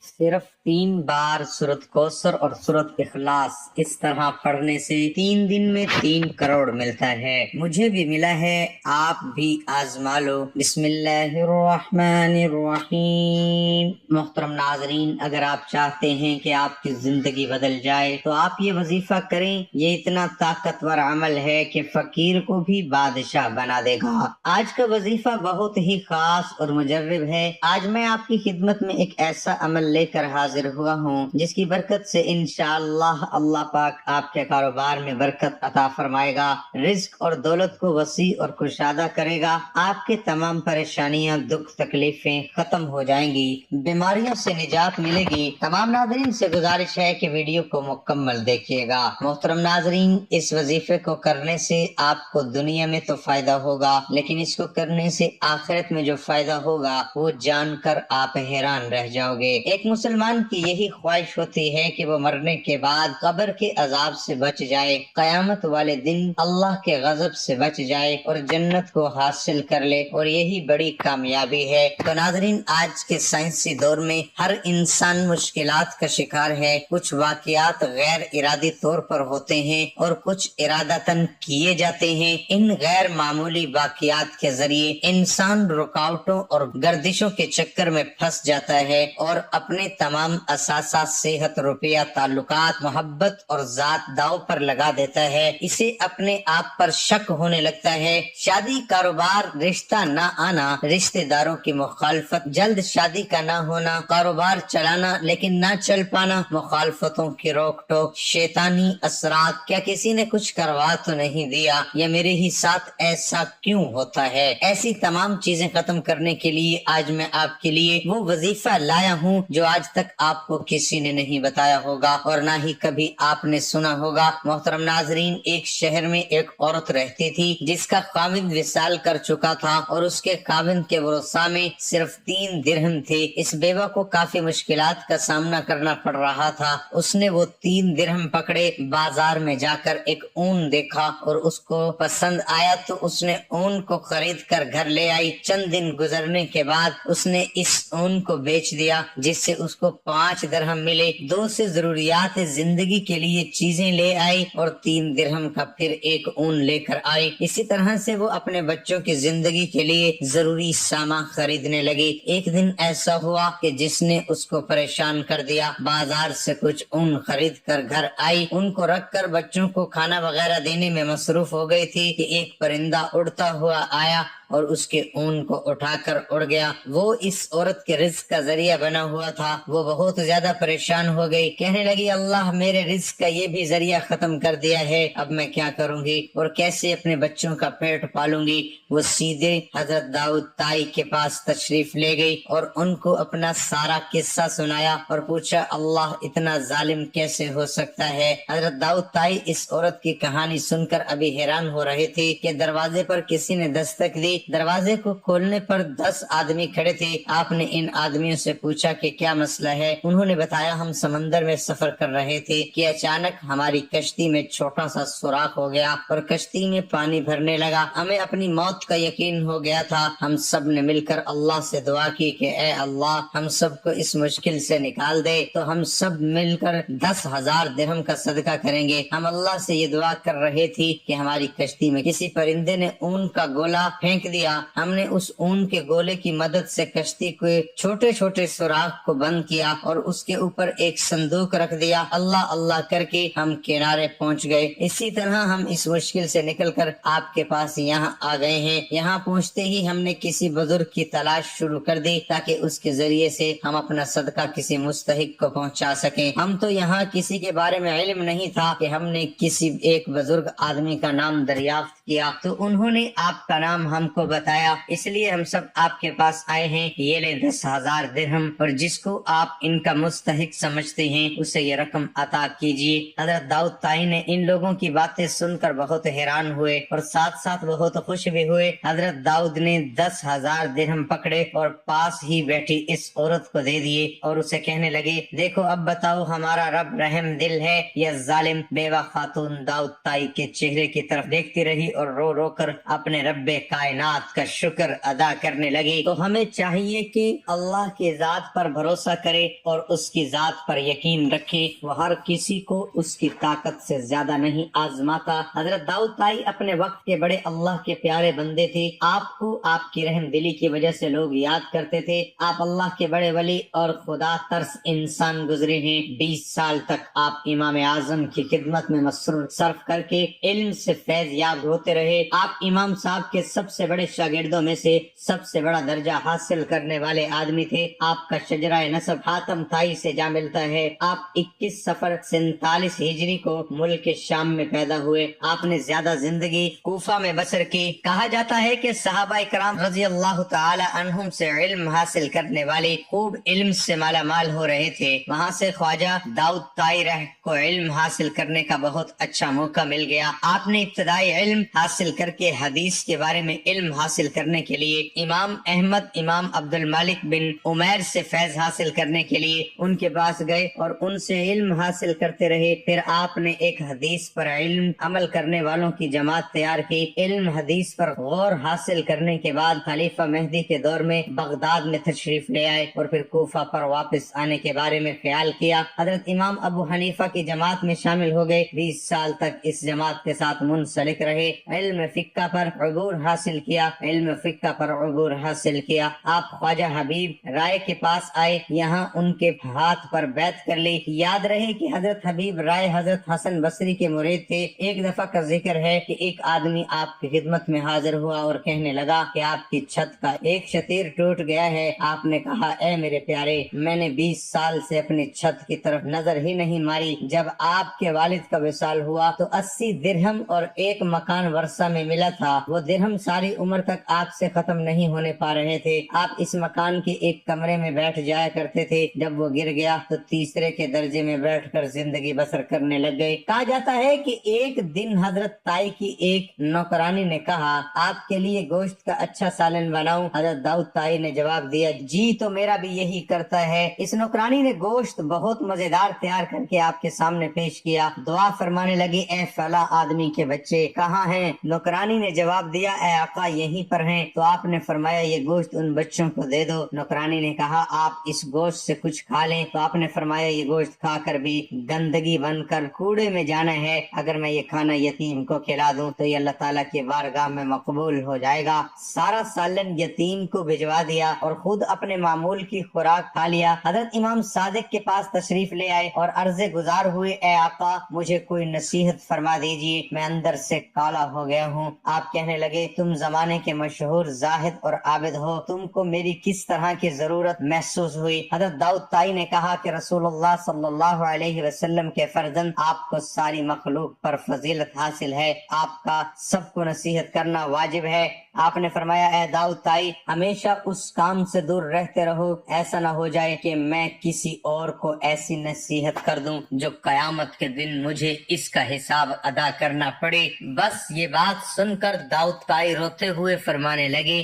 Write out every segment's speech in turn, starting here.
صرف 3 بار سورت کوثر اور سورت اخلاص اس طرح پڑھنے سے 3 دن میں 3 کروڑ ملتا ہے۔ مجھے بھی ملا ہے، آپ بھی آزما لو۔ بسم اللہ الرحمن الرحیم۔ محترم ناظرین، اگر آپ چاہتے ہیں کہ آپ کی زندگی بدل جائے تو آپ یہ وظیفہ کریں۔ یہ اتنا طاقتور عمل ہے کہ فقیر کو بھی بادشاہ بنا دے گا۔ آج کا وظیفہ بہت ہی خاص اور مجرب ہے۔ آج میں آپ کی خدمت میں ایک ایسا عمل لے کر حاضر ہوا ہوں جس کی برکت سے انشاءاللہ اللہ پاک آپ کے کاروبار میں برکت عطا فرمائے گا، رزق اور دولت کو وسیع اور کشادہ کرے گا، آپ کے تمام پریشانیاں، دکھ، تکلیفیں ختم ہو جائیں گی، بیماریوں سے نجات ملے گی۔ تمام ناظرین سے گزارش ہے کہ ویڈیو کو مکمل دیکھیے گا۔ محترم ناظرین، اس وظیفے کو کرنے سے آپ کو دنیا میں تو فائدہ ہوگا، لیکن اس کو کرنے سے آخرت میں جو فائدہ ہوگا وہ جان کر آپ حیران رہ جاؤ گے۔ ایک مسلمان کی یہی خواہش ہوتی ہے کہ وہ مرنے کے بعد قبر کے عذاب سے بچ جائے، قیامت والے دن اللہ کے غضب سے بچ جائے اور جنت کو حاصل کر لے، اور یہی بڑی کامیابی ہے۔ تو ناظرین، آج کے سائنسی دور میں ہر انسان مشکلات کا شکار ہے۔ کچھ واقعات غیر ارادی طور پر ہوتے ہیں اور کچھ ارادتاً کیے جاتے ہیں۔ ان غیر معمولی واقعات کے ذریعے انسان رکاوٹوں اور گردشوں کے چکر میں پھنس جاتا ہے اور اپنے تمام اثاثات، صحت، روپیہ، تعلقات، محبت اور ذات داؤ پر لگا دیتا ہے۔ اسے اپنے آپ پر شک ہونے لگتا ہے۔ شادی، کاروبار، رشتہ نہ آنا، رشتہ داروں کی مخالفت، جلد شادی کا نہ ہونا، کاروبار چلانا لیکن نہ چل پانا، مخالفتوں کی روک ٹوک، شیطانی اثرات، کیا کسی نے کچھ کروا تو نہیں دیا، یا میرے ہی ساتھ ایسا کیوں ہوتا ہے۔ ایسی تمام چیزیں ختم کرنے کے لیے آج میں آپ کے لیے وہ وظیفہ لایا ہوں جو آج تک آپ کو کسی نے نہیں بتایا ہوگا اور نہ ہی کبھی آپ نے سنا ہوگا۔ محترم ناظرین، ایک شہر میں ایک عورت رہتی تھی جس کا خاوند وصال کر چکا تھا اور اس کے خاوند کے ورثاء میں صرف 3 درہم تھے۔ اس بیوہ کو کافی مشکلات کا سامنا کرنا پڑ رہا تھا۔ اس نے وہ 3 درہم پکڑے، بازار میں جا کر ایک اون دیکھا اور اس کو پسند آیا تو اس نے اون کو خرید کر گھر لے آئی۔ چند دن گزرنے کے بعد اس نے اس اون کو بیچ دیا جس سے اس کو 5 درہم ملے۔ 2 سے ضروریات زندگی کے لیے چیزیں لے آئی اور 3 درہم کا پھر ایک اون لے کر آئی۔ اسی طرح سے وہ اپنے بچوں کی زندگی کے لیے ضروری سامان خریدنے لگی۔ ایک دن ایسا ہوا کہ جس نے اس کو پریشان کر دیا۔ بازار سے کچھ اون خرید کر گھر آئی، ان کو رکھ کر بچوں کو کھانا وغیرہ دینے میں مصروف ہو گئی تھی کہ ایک پرندہ اڑتا ہوا آیا اور اس کے اون کو اٹھا کر اڑ گیا۔ وہ اس عورت کے رزق کا ذریعہ بنا ہوا تھا۔ وہ بہت زیادہ پریشان ہو گئی، کہنے لگی اللہ میرے رزق کا یہ بھی ذریعہ ختم کر دیا ہے، اب میں کیا کروں گی اور کیسے اپنے بچوں کا پیٹ پالوں گی۔ وہ سیدھے حضرت داؤد طائی کے پاس تشریف لے گئی اور ان کو اپنا سارا قصہ سنایا اور پوچھا اللہ اتنا ظالم کیسے ہو سکتا ہے۔ حضرت داؤد طائی اس عورت کی کہانی سن کر ابھی حیران ہو رہے تھے کہ دروازے پر کسی نے دستک دی۔ دروازے کو کھولنے پر 10 آدمی کھڑے تھے۔ آپ نے ان آدمیوں سے پوچھا کہ کیا مسئلہ ہے؟ انہوں نے بتایا ہم سمندر میں سفر کر رہے تھے کہ اچانک ہماری کشتی میں چھوٹا سا سوراخ ہو گیا اور کشتی میں پانی بھرنے لگا۔ ہمیں اپنی موت کا یقین ہو گیا تھا۔ ہم سب نے مل کر اللہ سے دعا کی کہ اے اللہ ہم سب کو اس مشکل سے نکال دے، تو ہم سب مل کر 10,000 درہم کا صدقہ کریں گے۔ ہم اللہ سے یہ دعا کر رہے تھی کہ ہماری کشتی میں کسی پرندے نے اون کا گولا پھینک دیا۔ ہم نے اس اون کے گولے کی مدد سے کشتی کے چھوٹے چھوٹے سوراخ کو بند کیا اور اس کے اوپر ایک صندوق رکھ دیا۔ اللہ اللہ کر کے ہم کنارے پہنچ گئے۔ اسی طرح ہم اس مشکل سے نکل کر آپ کے پاس یہاں آ گئے ہیں۔ یہاں پہنچتے ہی ہم نے کسی بزرگ کی تلاش شروع کر دی تاکہ اس کے ذریعے سے ہم اپنا صدقہ کسی مستحق کو پہنچا سکیں۔ ہم تو یہاں کسی کے بارے میں علم نہیں تھا کہ ہم نے کسی ایک بزرگ آدمی کا نام دریافت کیا تو انہوں نے آپ کا نام ہم کو بتایا، اس لیے ہم سب آپ کے پاس آئے ہیں۔ یہ لے 10,000 درہم اور جس کو آپ ان کا مستحق سمجھتے ہیں اسے یہ رقم عطا کیجیے۔ حضرت داؤد طائی نے ان لوگوں کی باتیں سن کر بہت حیران ہوئے اور ساتھ ساتھ بہت خوش بھی ہوئے۔ حضرت داؤد نے 10,000 درہم پکڑے اور پاس ہی بیٹھی اس عورت کو دے دیے اور اسے کہنے لگے دیکھو اب بتاؤ ہمارا رب رحم دل ہے یا ظالم؟ بیوہ خاتون داؤد طائی کے چہرے کی طرف دیکھتی رہی اور رو رو کر اپنے رب کائنات کائنات کا شکر ادا کرنے لگے تو ہمیں چاہیے کہ اللہ کی ذات پر بھروسہ کرے اور اس کی ذات پر یقین رکھے۔ وہ ہر کسی کو اس کی طاقت سے زیادہ نہیں آزماتا۔ حضرت داؤد طائی اپنے وقت کے بڑے اللہ کے پیارے بندے تھے۔ آپ کو آپ کی رحم دلی کی وجہ سے لوگ یاد کرتے تھے۔ آپ اللہ کے بڑے ولی اور خدا ترس انسان گزرے ہیں۔ 20 سال تک آپ امام اعظم کی خدمت میں مصروف صرف کر کے علم سے فیض یاب ہوتے رہے۔ آپ امام صاحب کے سب سے بڑے شاگردوں میں سے سب سے بڑا درجہ حاصل کرنے والے آدمی تھے۔ آپ کا شجرہ نسب حاتم طائی سے جا ملتا ہے۔ آپ 21 صفر 47 ہجری کو ملک شام میں پیدا ہوئے۔ آپ نے زیادہ زندگی کوفہ میں بسر کی۔ کہا جاتا ہے کہ صحابہ کرام رضی اللہ تعالی عنہم سے علم حاصل کرنے والے خوب علم سے مالا مال ہو رہے تھے۔ وہاں سے خواجہ داؤد طائی کو علم حاصل کرنے کا بہت اچھا موقع مل گیا۔ آپ نے ابتدائی علم حاصل کر کے حدیث کے بارے میں علم حاصل کرنے کے لیے امام احمد امام عبد الملک بن عمیر سے فیض حاصل کرنے کے لیے ان کے پاس گئے اور ان سے علم حاصل کرتے رہے۔ پھر آپ نے ایک حدیث پر علم عمل کرنے والوں کی جماعت تیار کی۔ علم حدیث پر غور حاصل کرنے کے بعد خلیفہ مہدی کے دور میں بغداد میں تشریف لے آئے اور پھر کوفہ پر واپس آنے کے بارے میں خیال کیا۔ حضرت امام ابو حنیفہ کی جماعت میں شامل ہو گئے۔ 20 سال تک اس جماعت کے ساتھ منسلک رہے۔ علم فقہ پر عبور حاصل کیا۔ علم فقہ پر عبور حاصل کیا۔ آپ خواجہ حبیب رائے کے پاس آئے، یہاں ان کے ہاتھ پر بیعت کر لی۔ یاد رہے کہ حضرت حبیب رائے حضرت حسن بصری کے مرید تھے۔ ایک دفعہ کا ذکر ہے کہ ایک آدمی آپ کی خدمت میں حاضر ہوا اور کہنے لگا کہ آپ کی چھت کا ایک شتیر ٹوٹ گیا ہے۔ آپ نے کہا، اے میرے پیارے، میں نے 20 سال سے اپنی چھت کی طرف نظر ہی نہیں ماری۔ جب آپ کے والد کا وصال ہوا تو 80 درہم اور ایک مکان ورثہ میں ملا تھا۔ وہ درہم ساری عمر تک آپ سے ختم نہیں ہونے پا رہے تھے۔ آپ اس مکان کے ایک کمرے میں بیٹھ جایا کرتے تھے۔ جب وہ گر گیا تو تیسرے کے درجے میں بیٹھ کر زندگی بسر کرنے لگ گئے۔ کہا جاتا ہے کہ ایک دن حضرت طائی کی ایک نوکرانی نے کہا، آپ کے لیے گوشت کا اچھا سالن بناؤں؟ حضرت داؤد طائی نے جواب دیا، جی تو میرا بھی یہی کرتا ہے۔ اس نوکرانی نے گوشت بہت مزیدار تیار کر کے آپ کے سامنے پیش کیا۔ دعا فرمانے لگی، اے فلاں آدمی کے بچے کہاں ہیں؟ نوکرانی نے جواب دیا، اے آقا یہیں پر ہیں۔ تو آپ نے فرمایا، یہ گوشت ان بچوں کو دے دو۔ نوکرانی نے کہا، آپ اس گوشت سے کچھ کھا لیں۔ تو آپ نے فرمایا، یہ گوشت کھا کر بھی گندگی بن کر کوڑے میں جانا ہے۔ اگر میں یہ کھانا یتیم کو کھلا دوں تو یہ اللہ تعالیٰ کی بارگاہ میں مقبول ہو جائے گا۔ سارا سالن یتیم کو بھجوا دیا اور خود اپنے معمول کی خوراک کھا لیا۔ حضرت امام صادق کے پاس تشریف لے آئے اور عرض گزار ہوئے، اے آقا مجھے کوئی نصیحت فرما دیجئے، میں اندر سے کالا ہو گیا ہوں۔ آپ کہنے لگے، تم زمانے کے مشہور زاہد اور عابد ہو، تم کو میری کس طرح کی ضرورت محسوس ہوئی؟ حضرت داؤد طائی نے کہا کہ رسول اللہ صلی اللہ علیہ وسلم کے فرزند آپ کو ساری مخلوق پر فضیلت حاصل ہے، آپ کا سب کو نصیحت کرنا واجب ہے۔ آپ نے فرمایا، اے داؤد طائی ہمیشہ اس کام سے دور رہتے رہو، ایسا نہ ہو جائے کہ میں کسی اور کو ایسی نصیحت کر دوں جو قیامت کے دن مجھے اس کا حساب ادا کرنا پڑے۔ بس یہ بات سن کر داؤد طائی روتے ہوئے فرمانے لگے،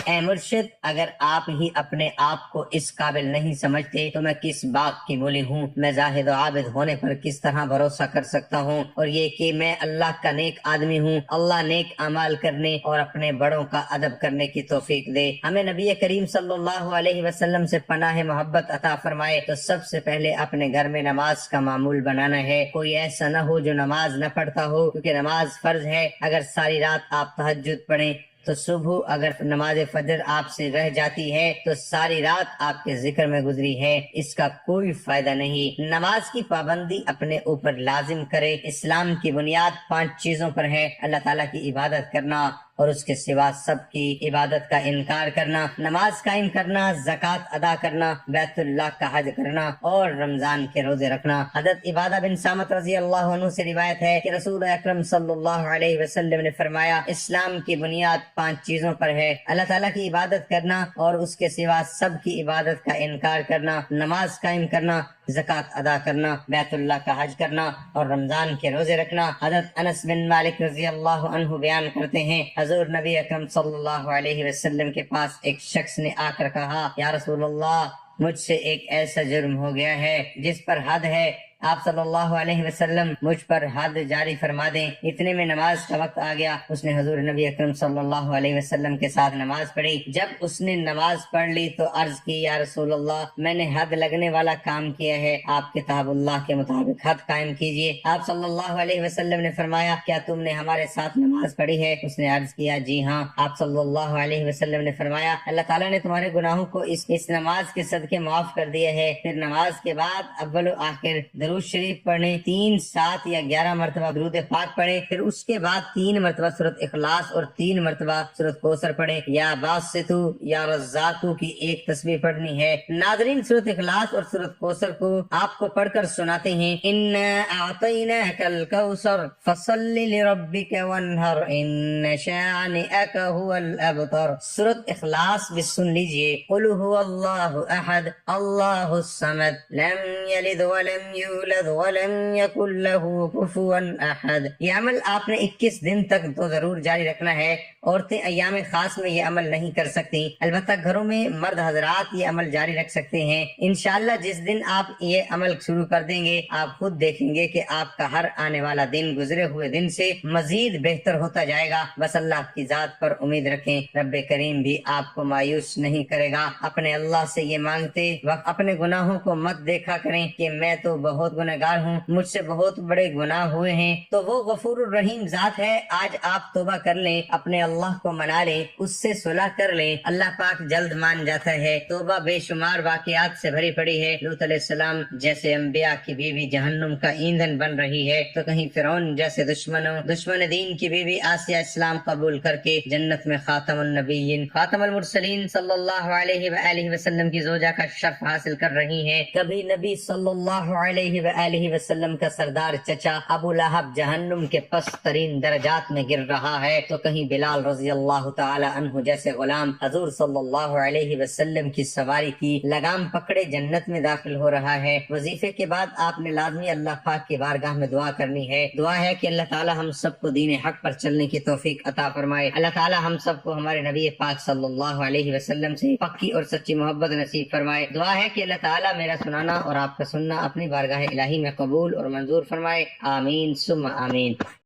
اے مرشد، اگر آپ ہی اپنے آپ کو اس قابل نہیں سمجھتے تو میں کس بات کی مولی ہوں؟ میں زاہد و عابد ہونے پر کس طرح بھروسہ کر سکتا ہوں؟ اور یہ کہ میں اللہ کا نیک آدمی ہوں۔ اللہ نیک اعمال کرنے اور اپنے بڑوں کا ادب کرنے کی توفیق دے۔ ہمیں نبی کریم صلی اللہ علیہ وسلم سے پناہ محبت عطا فرمائے۔ تو سب سے پہلے اپنے گھر میں نماز کا معمول بنانا ہے۔ کوئی ایسا نہ ہو جو نماز نہ پڑھتا ہو، کیونکہ نماز فرض ہے۔ اگر ساری رات آپ تہجد پڑھیں تو صبح اگر نماز فجر آپ سے رہ جاتی ہے تو ساری رات آپ کے ذکر میں گزری ہے، اس کا کوئی فائدہ نہیں۔ نماز کی پابندی اپنے اوپر لازم کرے۔ اسلام کی بنیاد 5 چیزوں پر ہے: اللہ تعالیٰ کی عبادت کرنا اور اس کے سوا سب کی عبادت کا انکار کرنا، نماز قائم کرنا، زکوٰۃ ادا کرنا، بیت اللہ کا حج کرنا اور رمضان کے روزے رکھنا۔ حضرت عبادہ بن صامت رضی اللہ عنہ سے روایت ہے کہ رسول اکرم صلی اللہ علیہ وسلم نے فرمایا، اسلام کی بنیاد 5 چیزوں پر ہے: اللہ تعالیٰ کی عبادت کرنا اور اس کے سوا سب کی عبادت کا انکار کرنا، نماز قائم کرنا، زکوٰۃ ادا کرنا، بیت اللہ کا حج کرنا اور رمضان کے روزے رکھنا۔ حضرت انس بن مالک رضی اللہ عنہ بیان کرتے ہیں، حضور نبی اکرم صلی اللہ علیہ وسلم کے پاس ایک شخص نے آ کر کہا، یا رسول اللہ، مجھ سے ایک ایسا جرم ہو گیا ہے جس پر حد ہے، آپ صلی اللہ علیہ وسلم مجھ پر حد جاری فرما دیں۔ اتنے میں نماز کا وقت آ گیا۔ اس نے حضور نبی اکرم صلی اللہ علیہ وسلم کے ساتھ نماز پڑھی۔ جب اس نے نماز پڑھ لی تو عرض کی، یا رسول اللہ، میں نے حد لگنے والا کام کیا ہے، آپ کتاب اللہ کے مطابق حد قائم کیجئے۔ آپ صلی اللہ علیہ وسلم نے فرمایا، کیا تم نے ہمارے ساتھ نماز پڑھی ہے؟ اس نے عرض کیا، جی ہاں۔ آپ صلی اللہ علیہ وسلم نے فرمایا، اللہ تعالیٰ نے تمہارے گناہوں کو اس نماز کے صدقے معاف کر دیا ہے۔ پھر نماز کے بعد اول و آخر درود شریف پڑھیں، 3، 7 یا 11 مرتبہ درود پاک پڑھیں، پھر اس کے بعد 3 مرتبہ سورۃ اخلاص اور 3 مرتبہ سورۃ کوثر پڑھیں۔ یا باسطو یا رزاقو کی ایک تسبیح پڑھنی ہے۔ ناظرین، سورۃ اخلاص اور سورۃ کوثر کو آپ کو پڑھ کر سناتے ہیں۔ انا اعطیناک الکوثر فصل لربک وانحر ان شانئک هو الابتر۔ سورۃ اخلاص بھی سن لیجئے۔ قل هو اللہ احد اللہ الصمد لم یلد ولم یولد ولم یکن له کفوا احد۔ یہ عمل آپ نے 21 دن تک تو ضرور جاری رکھنا ہے۔ عورتیں ایام خاص میں یہ عمل نہیں کر سکتی، البتہ گھروں میں مرد حضرات یہ عمل جاری رکھ سکتے ہیں۔ انشاءاللہ جس دن آپ یہ عمل شروع کر دیں گے، آپ خود دیکھیں گے کہ آپ کا ہر آنے والا دن گزرے ہوئے دن سے مزید بہتر ہوتا جائے گا۔ بس اللہ کی ذات پر امید رکھیں، رب کریم بھی آپ کو مایوس نہیں کرے گا۔ اپنے اللہ سے یہ مانگتے وقت اپنے گناہوں کو مت دیکھا کریں کہ میں تو بہت گنہگار ہوں، مجھ سے بہت بڑے گناہ ہوئے ہیں، تو وہ غفور الرحیم ذات ہے۔ آج آپ توبہ کر لیں، اپنے اللہ کو منا لیں، اس سے صلح کر لیں، اللہ پاک جلد مان جاتا ہے۔ توبہ بے شمار واقعات سے بھری پڑی ہے۔ لوط علیہ السلام جیسے انبیاء کی بیوی جہنم کا ایندھن بن رہی ہے، تو کہیں فرعون جیسے دشمن دین کی بیوی آسیہ اسلام قبول کر کے جنت میں خاتم النبیین خاتم المرسلین صلی اللہ علیہ وآلہ وسلم کی زوجہ کا شرف حاصل کر رہی ہیں۔ کبھی نبی صلی اللہ علیہ وآلہ وسلم کا سردار چچا ابو لہب جہنم کے پست ترین درجات میں گر رہا ہے، تو کہیں بلال رضی اللہ تعالی عنہ جیسے غلام حضور صلی اللہ علیہ وسلم کی سواری کی لگام پکڑے جنت میں داخل ہو رہا ہے۔ وظیفے کے بعد آپ نے لازمی اللہ پاک کی بارگاہ میں دعا کرنی ہے۔ دعا ہے کہ اللہ تعالی ہم سب کو دین حق پر چلنے کی توفیق عطا فرمائے۔ اللہ تعالی ہم سب کو ہمارے نبی پاک صلی اللہ علیہ وسلم سے پکی اور سچی محبت نصیب فرمائے۔ دعا ہے کہ اللہ تعالی میرا سنانا اور آپ کا سننا اپنی بارگاہ الہی میں قبول اور منظور فرمائے۔ آمین ثم آمین۔